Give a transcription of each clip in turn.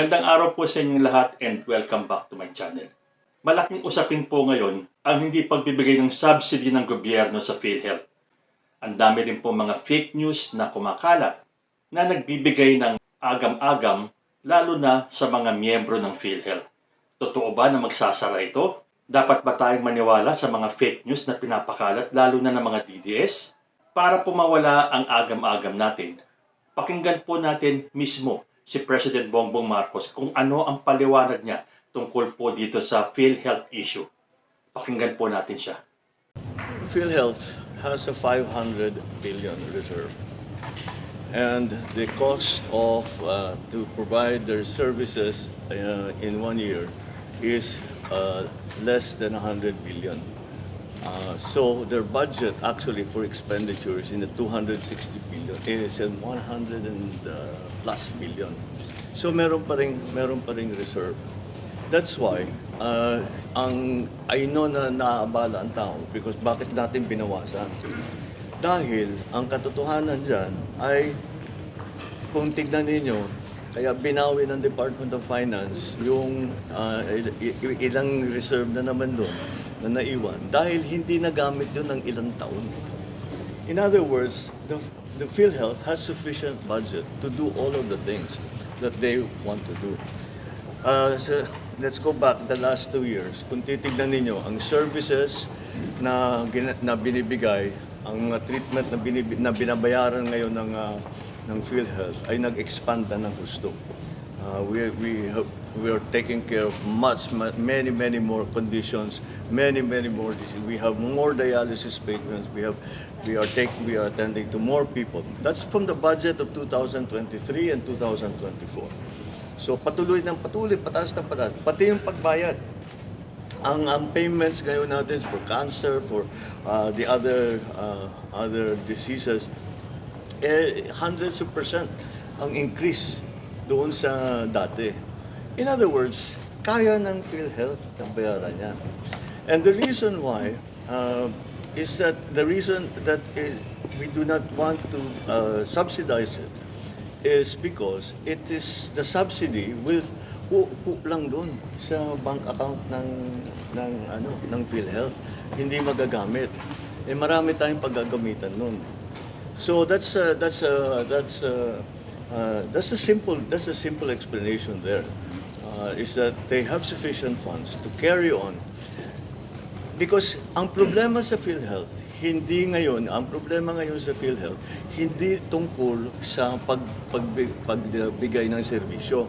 Magandang araw po sa inyong lahat and welcome back to my channel. Malaking usapin po ngayon ang hindi pagbibigay ng subsidy ng gobyerno sa PhilHealth. Ang dami rin po mga fake news na kumakalat na nagbibigay ng agam-agam lalo na sa mga miyembro ng PhilHealth. Totoo ba na magsasara ito? Dapat ba tayong maniwala sa mga fake news na pinapakalat lalo na ng mga DDS? Para po mawala ang agam-agam natin, pakinggan po natin mismo si President Bongbong Marcos kung ano ang paliwanag niya tungkol po dito sa PhilHealth issue. Pakinggan po natin siya. PhilHealth has a 500 billion reserve, and the cost of to provide their services in 1 year is less than 100 billion. So their budget actually for expenditure is in the 260 billion. It is in 100 and plus billion. So meron pa ring reserve. That's why I know na naabala ang tao because bakit natin binawasan? Dahil ang katotohanan diyan ay kung tignan ninyo, kaya binawi ng Department of Finance yung ilang reserve na naman doon na naiwan dahil hindi nagamit yun ng ilang taon. In other words, the PhilHealth has sufficient budget to do all of the things that they want to do. So let's go back the last 2 years. Kung titignan ninyo, ang services na binibigay, ang mga treatment na binabayaran ngayon ng PhilHealth ay nag-expand na ng gusto. We are taking care of many more conditions, many more diseases. We have more dialysis patients. We are attending to more people. That's from the budget of 2023 and 2024. So patuloy, pataas ng pataas. Pati yung pagbayad. Ang payments ngayon natin for cancer, for the other diseases, hundreds of percent ang increase doon sa dati. In other words, kaya ng PhilHealth na bayaran yan. And the reason why is that we do not want to subsidize it is because it is the subsidy will lang doon sa bank account ng PhilHealth, hindi magagamit. Eh marami tayong paggagamitan noon. So that's a simple explanation there. Is that they have sufficient funds to carry on. Because ang problema sa PhilHealth, ang problema ngayon sa PhilHealth, hindi tungkol sa pagbigay ng serbisyo.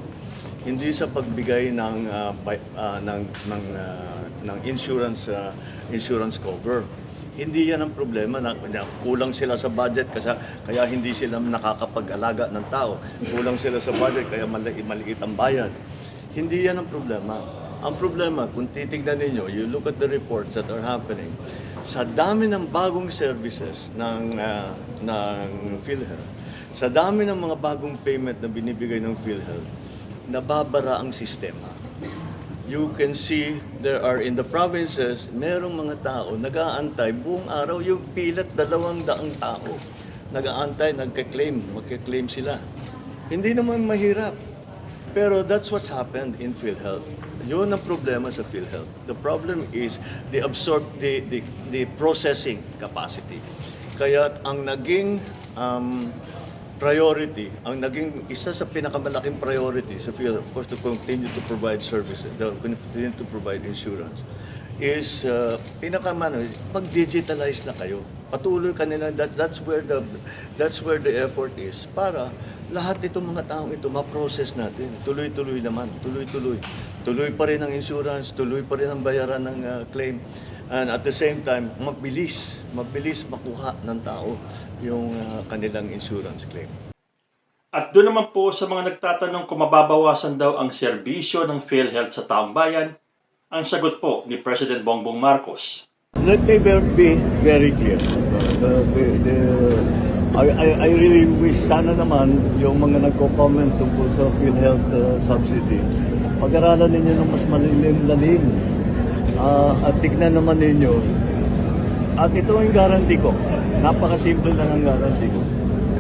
Hindi sa pagbigay ng insurance cover. Hindi yan ang problema na kulang sila sa budget kaya hindi sila nakakapag-alaga ng tao. Kulang sila sa budget kaya maliit ang bayad. Hindi yan ang problema. Ang problema, kung titignan ninyo, you look at the reports that are happening, sa dami ng bagong services ng PhilHealth, sa dami ng mga bagong payment na binibigay ng PhilHealth, nababara ang sistema. You can see there are in the provinces, merong mga tao nag-aantay buong araw, yung pilat 200 tao. Nag-aantay, magke-claim sila. Hindi naman mahirap. Pero that's what's happened in PhilHealth. Yun ang problema sa PhilHealth. The problem is the processing capacity. Kaya ang naging priority, isa sa pinakamalaking priority sa PhilHealth, of course, to continue to provide services, to continue to provide insurance, is mag-digitalize na kayo. Patuloy kanila, that's where the effort is para lahat itong mga taong ito ma-process natin. Tuloy-tuloy naman, tuloy-tuloy. Tuloy pa rin ang insurance, tuloy pa rin ang bayaran ng claim. And at the same time, mabilis makuha ng tao yung kanilang insurance claim. At doon naman po sa mga nagtatanong kung mababawasan daw ang serbisyo ng PhilHealth sa taong bayan, ang sagot po ni President Bongbong Marcos. Let me be very clear. I really wish sana naman yung mga nagko-comment tungkol sa PhilHealth subsidy, pag-aralan ninyo ng mas malalim at tignan naman ninyo. At ito ang guarantee ko. Napakasimple lang ang guarantee ko.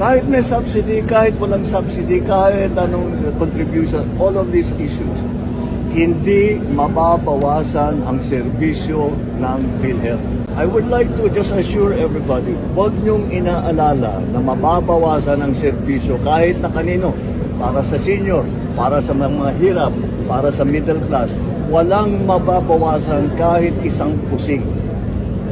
Kahit may subsidy, kahit walang subsidy, kahit anong contribution, all of these issues, hindi mababawasan ang serbisyo ng PhilHealth. I would like to just assure everybody, huwag niyong inaalala na mababawasan ang serbisyo kahit na kanino, para sa senior, para sa mga hirap, para sa middle class. Walang mababawasan kahit isang pusing.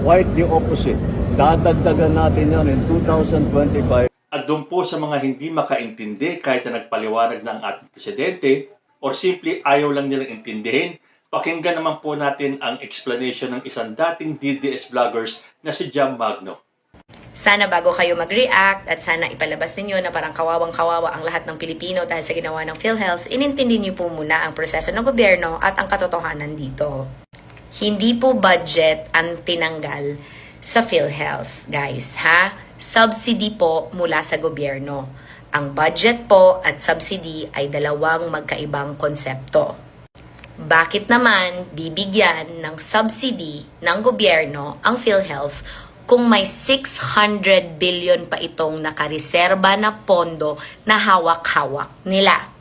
Quite the opposite. Dadagdagan natin yan in 2025. At doon po sa mga hindi makaintindi kahit na nagpaliwanag ng ating presidente or simply ayaw lang nilang intindihin, pakinggan naman po natin ang explanation ng isang dating DDS vloggers na si Jam Magno. Sana bago kayo mag-react at sana ipalabas ninyo na parang kawawang-kawawa ang lahat ng Pilipino dahil sa ginawa ng PhilHealth, inintindi niyo po muna ang proseso ng gobyerno at ang katotohanan dito. Hindi po budget ang tinanggal sa PhilHealth, guys, ha? Subsidy po mula sa gobyerno. Ang budget po at subsidy ay dalawang magkaibang konsepto. Bakit naman bibigyan ng subsidy ng gobyerno ang PhilHealth kung may 600 billion pa itong nakareserba na pondo na hawak-hawak nila?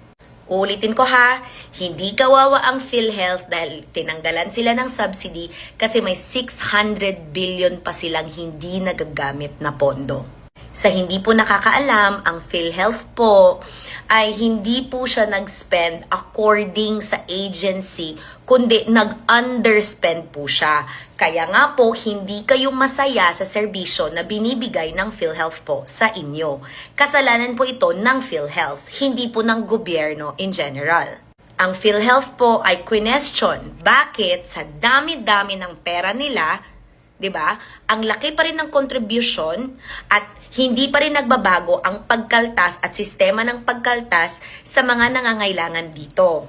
Ulitin ko ha, hindi kawawa ang PhilHealth dahil tinanggalan sila ng subsidy kasi may 600 billion pa silang hindi nagagamit na pondo. Sa hindi po nakakaalam, ang PhilHealth po ay hindi po siya nag-spend according sa agency, kundi nag-underspend po siya. Kaya nga po, hindi kayo masaya sa serbisyo na binibigay ng PhilHealth po sa inyo. Kasalanan po ito ng PhilHealth, hindi po ng gobyerno in general. Ang PhilHealth po ay question, bakit sa dami-dami ng pera nila, 'di ba? Ang laki pa rin ng contribution at hindi pa rin nagbabago ang pagkaltas at sistema ng pagkaltas sa mga nangangailangan dito.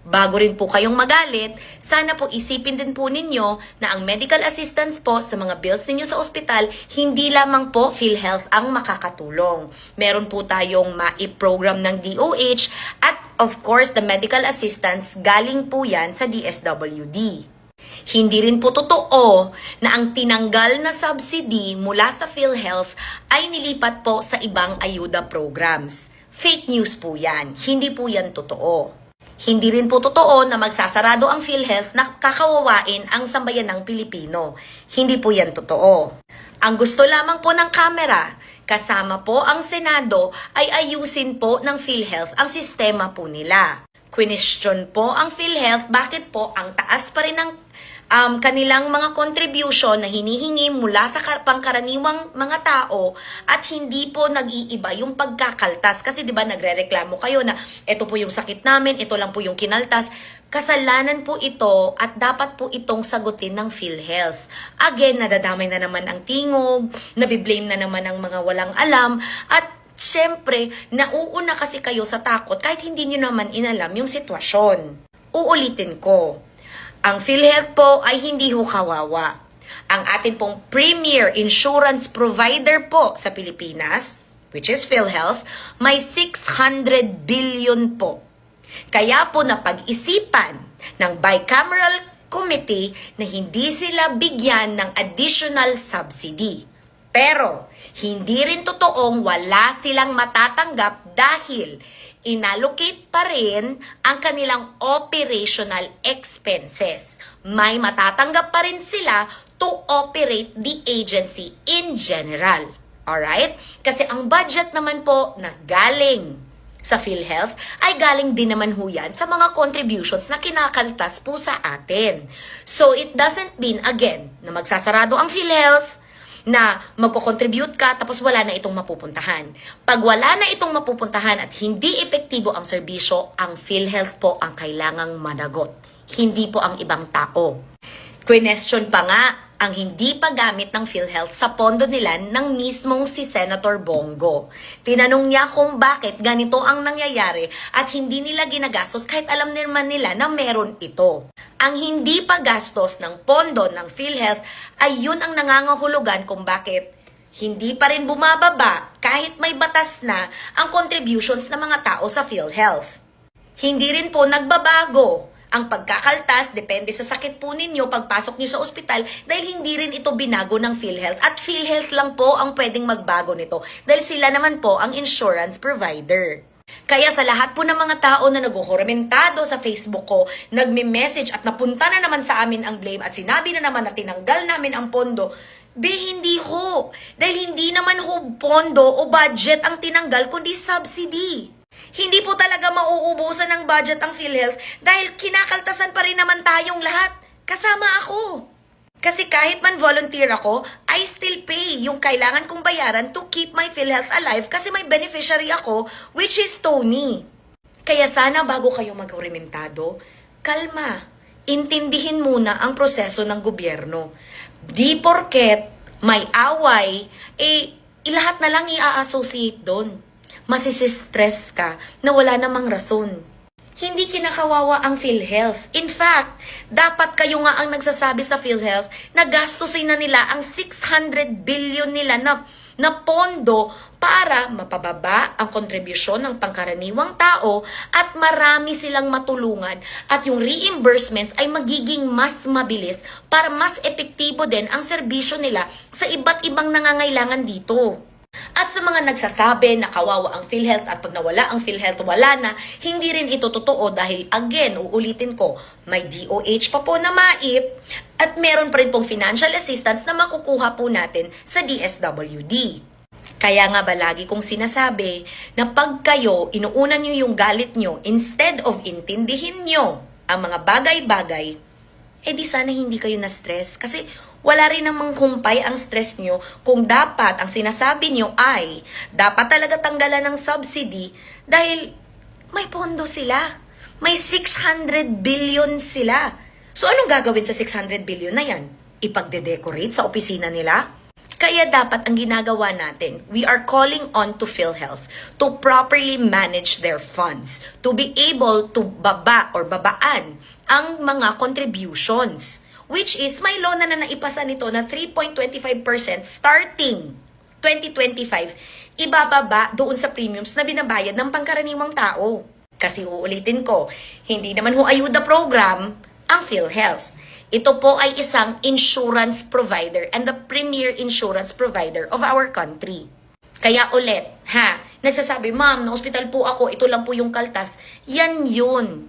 Bago rin po kayong magalit, sana po isipin din po ninyo na ang medical assistance po sa mga bills ninyo sa ospital, hindi lamang po PhilHealth ang makakatulong. Meron po tayong mai-program ng DOH at of course the medical assistance galing po yan sa DSWD. Hindi rin po totoo na ang tinanggal na subsidy mula sa PhilHealth ay nilipat po sa ibang ayuda programs. Fake news po yan. Hindi po yan totoo. Hindi rin po totoo na magsasarado ang PhilHealth na kakawawain ang sambayan ng Pilipino. Hindi po yan totoo. Ang gusto lamang po ng kamera, kasama po ang Senado, ay ayusin po ng PhilHealth ang sistema po nila. Question po ang PhilHealth, bakit po ang taas pa rin ng kanilang mga contribution na hinihingi mula sa pangkaraniwang mga tao at hindi po nag-iiba yung pagkakaltas. Kasi 'di ba nagrereklamo kayo na ito po yung sakit namin, ito lang po yung kinaltas. Kasalanan po ito at dapat po itong sagutin ng PhilHealth. Again, nadadamay na naman ang tingog, nabiblame na naman ang mga walang alam at syempre, nauuna kasi kayo sa takot kahit hindi nyo naman inalam yung sitwasyon. Uulitin ko. Ang PhilHealth po ay hindi ho kawawa. Ang atin pong premier insurance provider po sa Pilipinas, which is PhilHealth, may 600 billion po. Kaya po napag-isipan ng bicameral committee na hindi sila bigyan ng additional subsidy. Pero hindi rin totoong wala silang matatanggap dahil inallocate pa rin ang kanilang operational expenses. May matatanggap pa rin sila to operate the agency in general. Alright? Kasi ang budget naman po na galing sa PhilHealth ay galing din naman ho yan sa mga contributions na kinakaltas po sa atin. So it doesn't mean, again, na magsasarado ang PhilHealth, na magko-contribute ka tapos wala na itong mapupuntahan. Pag wala na itong mapupuntahan at hindi epektibo ang serbisyo, ang PhilHealth po ang kailangang managot. Hindi po ang ibang tao. Question pa nga ang hindi paggamit ng PhilHealth sa pondo nila ng mismong si Senator Bongo. Tinanong niya kung bakit ganito ang nangyayari at hindi nila ginagastos kahit alam naman nila na meron ito. Ang hindi paggastos ng pondo ng PhilHealth ay yun ang nangangahulugan kung bakit hindi pa rin bumababa kahit may batas na ang contributions ng mga tao sa PhilHealth. Hindi rin po nagbabago Ang pagkakaltas, depende sa sakit po ninyo, pagpasok nyo sa ospital, dahil hindi rin ito binago ng PhilHealth. At PhilHealth lang po ang pwedeng magbago nito, dahil sila naman po ang insurance provider. Kaya sa lahat po ng mga tao na naghuhuramentado sa Facebook ko, nagme-message at napunta na naman sa amin ang blame at sinabi na naman na tinanggal namin ang pondo, hindi ho. Dahil hindi naman ho pondo o budget ang tinanggal, kundi subsidy. Hindi po talaga mauubusan ng budget ang PhilHealth dahil kinakaltasan pa rin naman tayong lahat. Kasama ako. Kasi kahit man volunteer ako, I still pay yung kailangan kong bayaran to keep my PhilHealth alive kasi may beneficiary ako, which is Tony. Kaya sana bago kayo maghurementado, kalma. Intindihin muna ang proseso ng gobyerno. Di porket may away, lahat na lang i-associate doon. Masisistress ka na wala namang rason. Hindi kinakawawa ang PhilHealth. In fact, dapat kayo nga ang nagsasabi sa PhilHealth na gastusin na nila ang 600 billion nila na pondo para mapababa ang kontribusyon ng pangkaraniwang tao at marami silang matulungan at yung reimbursements ay magiging mas mabilis para mas epektibo din ang serbisyo nila sa iba't ibang nangangailangan dito. At sa mga nagsasabi na kawawa ang PhilHealth at pag nawala ang PhilHealth, wala na, hindi rin ito totoo dahil again, uulitin ko, may DOH pa po na MAIP at meron pa rin pong financial assistance na makukuha po natin sa DSWD. Kaya nga ba lagi kong sinasabi na pag kayo, inuunan nyo yung galit nyo instead of intindihin nyo ang mga bagay-bagay, di sana hindi kayo na-stress kasi wala rin namang humpay ang stress nyo kung dapat ang sinasabi nyo ay dapat talaga tanggalan ng subsidy dahil may pondo sila. May 600 billion sila. So anong gagawin sa 600 billion na yan? Ipagde-decorate sa opisina nila? Kaya dapat ang ginagawa natin, we are calling on to PhilHealth to properly manage their funds, to be able to babaan ang mga contributions. Which is, may law na naipasa nito na 3.25% starting 2025, ibababa doon sa premiums na binabayad ng pangkaraniwang tao. Kasi uulitin ko, hindi naman ho ayuda program ang PhilHealth. Ito po ay isang insurance provider and the premier insurance provider of our country. Kaya ulit, nagsasabi, ma'am, na-hospital po ako, ito lang po yung kaltas. Yan yun.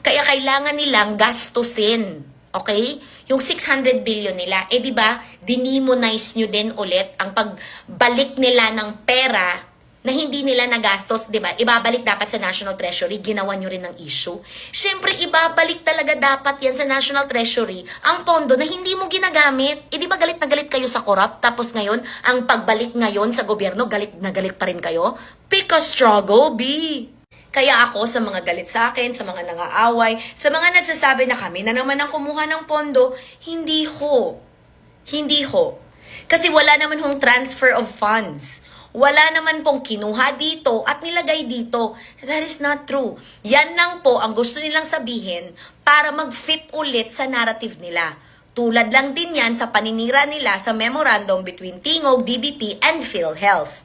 Kaya kailangan nilang gastusin. Okay? Yung 600 billion nila, di ba, dinimonize nyo din ulit ang pagbalik nila ng pera na hindi nila nagastos, di ba? Ibabalik dapat sa National Treasury, ginawa nyo rin ng issue. Siyempre, ibabalik talaga dapat yan sa National Treasury ang pondo na hindi mo ginagamit. Di ba galit na galit kayo sa corrupt? Tapos ngayon, ang pagbalik ngayon sa gobyerno, galit na galit pa rin kayo? Pick a struggle, B. Kaya ako sa mga galit sa akin, sa mga nangaaway, sa mga nagsasabi na kami na naman ang kumuha ng pondo, hindi ho. Hindi ho. Kasi wala naman hong transfer of funds. Wala naman pong kinuha dito at nilagay dito. That is not true. Yan lang po ang gusto nilang sabihin para mag-fit ulit sa narrative nila. Tulad lang din yan sa paninira nila sa memorandum between Tingog, DBP, and PhilHealth.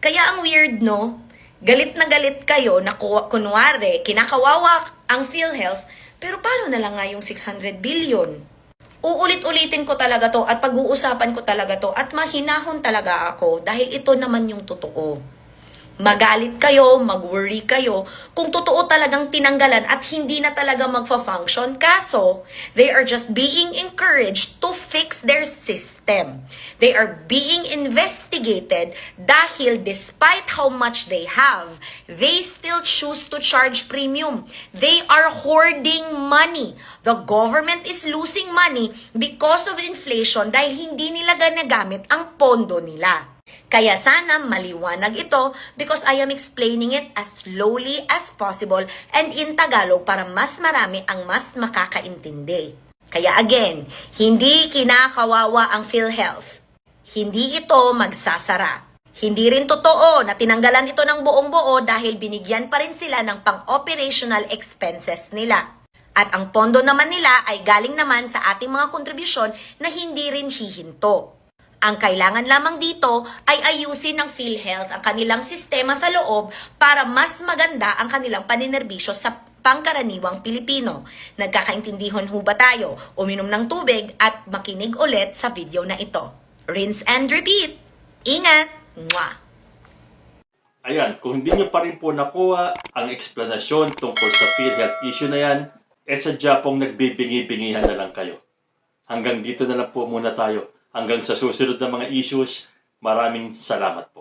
Kaya ang weird, no? Galit na galit kayo na kunwari, kinakawawa ang PhilHealth, pero paano na lang nga yung 600 billion? Uulit-ulitin ko talaga to at pag-uusapan ko talaga to at mahinahon talaga ako dahil ito naman yung totoo. Magalit kayo, mag-worry kayo kung totoo talagang tinanggalan at hindi na talaga magfa-function. Kaso, they are just being encouraged to fix their system. They are being investigated dahil despite how much they have, they still choose to charge premium. They are hoarding money. The government is losing money because of inflation dahil hindi nila ginagamit ang pondo nila. Kaya sana maliwanag ito because I am explaining it as slowly as possible and in Tagalog para mas marami ang mas makakaintindi. Kaya again, hindi kinakawawa ang PhilHealth. Hindi ito magsasara. Hindi rin totoo na tinanggalan ito ng buong buo dahil binigyan pa rin sila ng pang-operational expenses nila. At ang pondo naman nila ay galing naman sa ating mga kontribusyon na hindi rin hihinto. Ang kailangan lamang dito ay ayusin ng PhilHealth ang kanilang sistema sa loob para mas maganda ang kanilang paninerbisyo sa pangkaraniwang Pilipino. Nagkakaintindihan ho ba tayo? Uminom ng tubig at makinig ulit sa video na ito. Rinse and repeat. Ingat! Mwah! Ayan, kung hindi nyo pa rin po nakuha ang eksplanasyon tungkol sa PhilHealth issue na yan, sadya pong nagbibingi-bingihan na lang kayo. Hanggang dito na lang po muna tayo. Hanggang sa susunod na mga issues, maraming salamat po.